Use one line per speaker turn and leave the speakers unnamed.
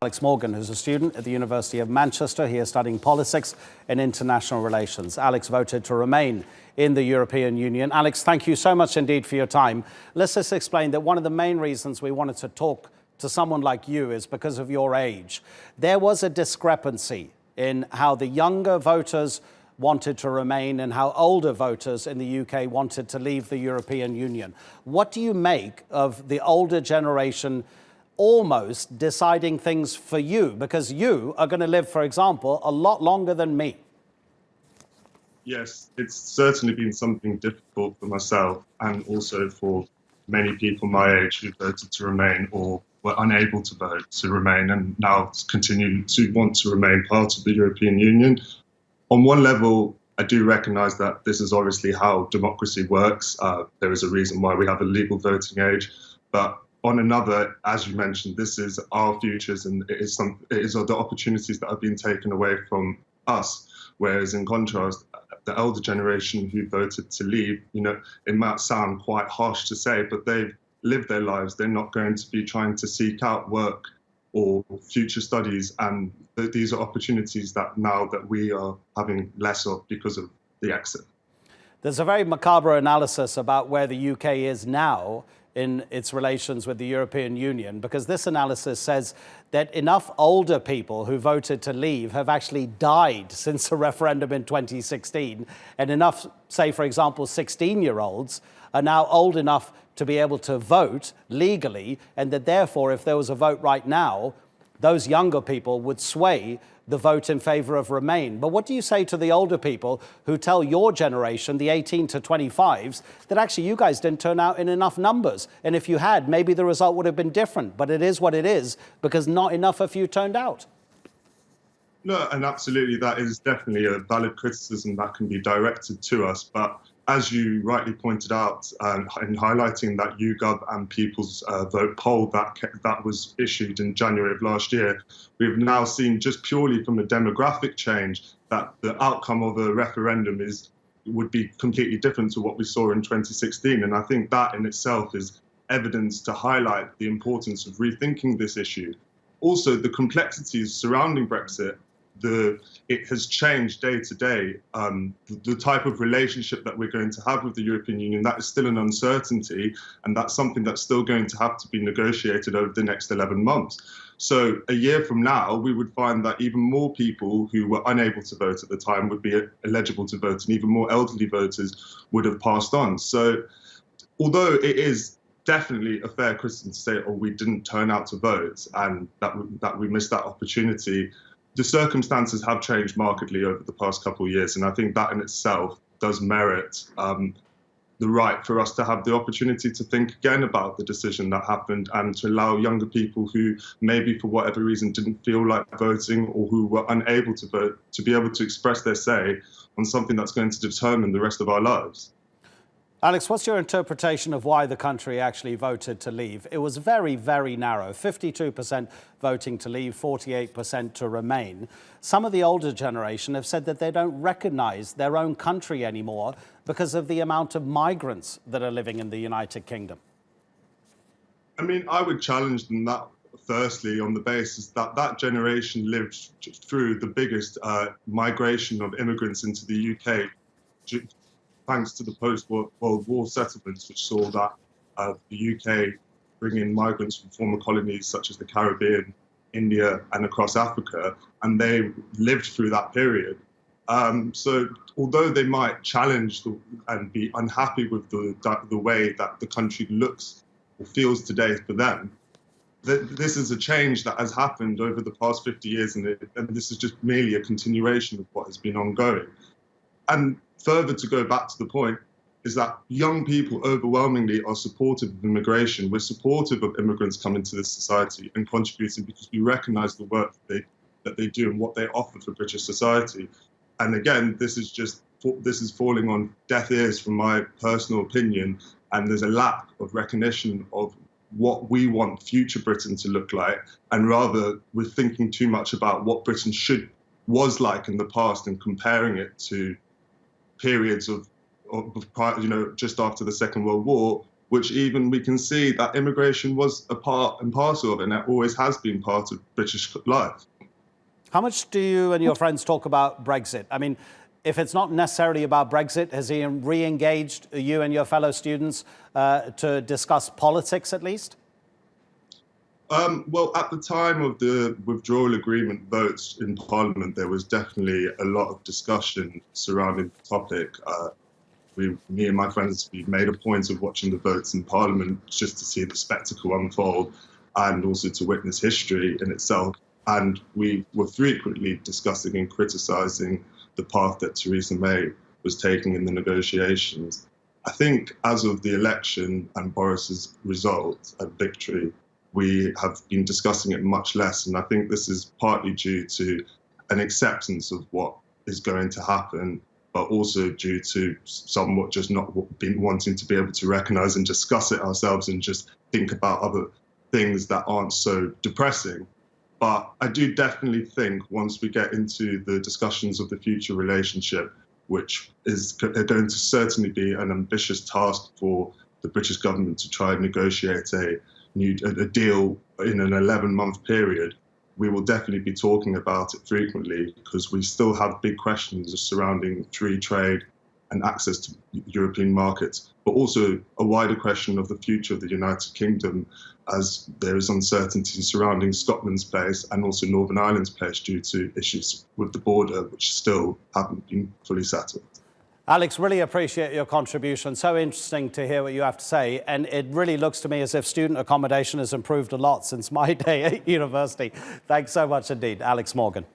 Alex Morgan, who's a student at the University of Manchester. He is studying politics and international relations. Alex voted to remain in the European Union. Alex, thank you so much indeed for your time. Let's just explain that one of the main reasons we wanted to talk to someone like you is because of your age. There was a discrepancy in how the younger voters wanted to remain and how older voters in the UK wanted to leave the European Union. What do you make of the older generation almost deciding things for you, because you are going to live, for example, a lot longer than me?
Yes, it's certainly been something difficult for myself and also for many people my age who voted to remain or were unable to vote to remain and now continue to want to remain part of the European Union. On one level, I do recognise that this is obviously how democracy works. There is a reason why we have a legal voting age, but on another, as you mentioned, this is our futures and it is the opportunities that have been taken away from us. Whereas in contrast, the elder generation who voted to leave, it might sound quite harsh to say, but they've lived their lives. They're not going to be trying to seek out work or future studies. And these are opportunities that now that we are having less of because of the exit.
There's a very macabre analysis about where the UK is now in its relations with the European Union, because this analysis says that enough older people who voted to leave have actually died since the referendum in 2016, and enough, say, for example, 16-year-olds are now old enough to be able to vote legally, and that therefore, if there was a vote right now, those younger people would sway the vote in favour of Remain. But what do you say to the older people who tell your generation, the 18 to 25s, that actually you guys didn't turn out in enough numbers? And if you had, maybe the result would have been different. But it is what it is, because not enough of you turned out.
No, and absolutely, that is definitely a valid criticism that can be directed to us. But as you rightly pointed out, in highlighting that YouGov and People's Vote poll that was issued in January of last year, we've now seen just purely from a demographic change that the outcome of a referendum would be completely different to what we saw in 2016. And I think that in itself is evidence to highlight the importance of rethinking this issue. Also, the complexities surrounding Brexit. It has changed day to day. The type of relationship that we're going to have with the European Union, that is still an uncertainty, and that's something that's still going to have to be negotiated over the next 11 months. So a year from now, we would find that even more people who were unable to vote at the time would be eligible to vote, and even more elderly voters would have passed on. So although it is definitely a fair criticism to say, oh, we didn't turn out to vote and that we missed that opportunity, the circumstances have changed markedly over the past couple of years, and I think that in itself does merit the right for us to have the opportunity to think again about the decision that happened and to allow younger people who maybe for whatever reason didn't feel like voting or who were unable to vote to be able to express their say on something that's going to determine the rest of our lives.
Alex, what's your interpretation of why the country actually voted to leave? It was very, very narrow. 52% voting to leave, 48% to remain. Some of the older generation have said that they don't recognise their own country anymore because of the amount of migrants that are living in the United Kingdom.
I mean, I would challenge them that firstly on the basis that that generation lived through the biggest migration of immigrants into the UK thanks to the post-World War settlements, which saw that the UK bring in migrants from former colonies such as the Caribbean, India, and across Africa, and they lived through that period. So although they might challenge and be unhappy with the way that the country looks or feels today for them, this is a change that has happened over the past 50 years, and this is just merely a continuation of what has been ongoing. And further to go back to the point is that young people overwhelmingly are supportive of immigration. We're supportive of immigrants coming to this society and contributing because we recognise the work that they do and what they offer for British society. And again, this is falling on deaf ears from my personal opinion, and there's a lack of recognition of what we want future Britain to look like, and rather we're thinking too much about what Britain was like in the past and comparing it to periods of just after the Second World War, which even we can see that immigration was a part and parcel of it, and it always has been part of British life.
How much do you and your friends talk about Brexit? I mean, if it's not necessarily about Brexit, has he re-engaged you and your fellow students to discuss politics at least?
Well, at the time of the withdrawal agreement votes in Parliament, there was definitely a lot of discussion surrounding the topic. Me and my friends, we made a point of watching the votes in Parliament just to see the spectacle unfold and also to witness history in itself. And we were frequently discussing and criticising the path that Theresa May was taking in the negotiations. I think as of the election and Boris's result and victory, we have been discussing it much less. And I think this is partly due to an acceptance of what is going to happen, but also due to somewhat just not being wanting to be able to recognise and discuss it ourselves and just think about other things that aren't so depressing. But I do definitely think once we get into the discussions of the future relationship, which is going to certainly be an ambitious task for the British government to try and negotiate a deal in an 11-month period, we will definitely be talking about it frequently because we still have big questions surrounding free trade and access to European markets, but also a wider question of the future of the United Kingdom, as there is uncertainty surrounding Scotland's place and also Northern Ireland's place due to issues with the border, which still haven't been fully settled.
Alex, really appreciate your contribution. So interesting to hear what you have to say. And it really looks to me as if student accommodation has improved a lot since my day at university. Thanks so much indeed, Alex Morgan.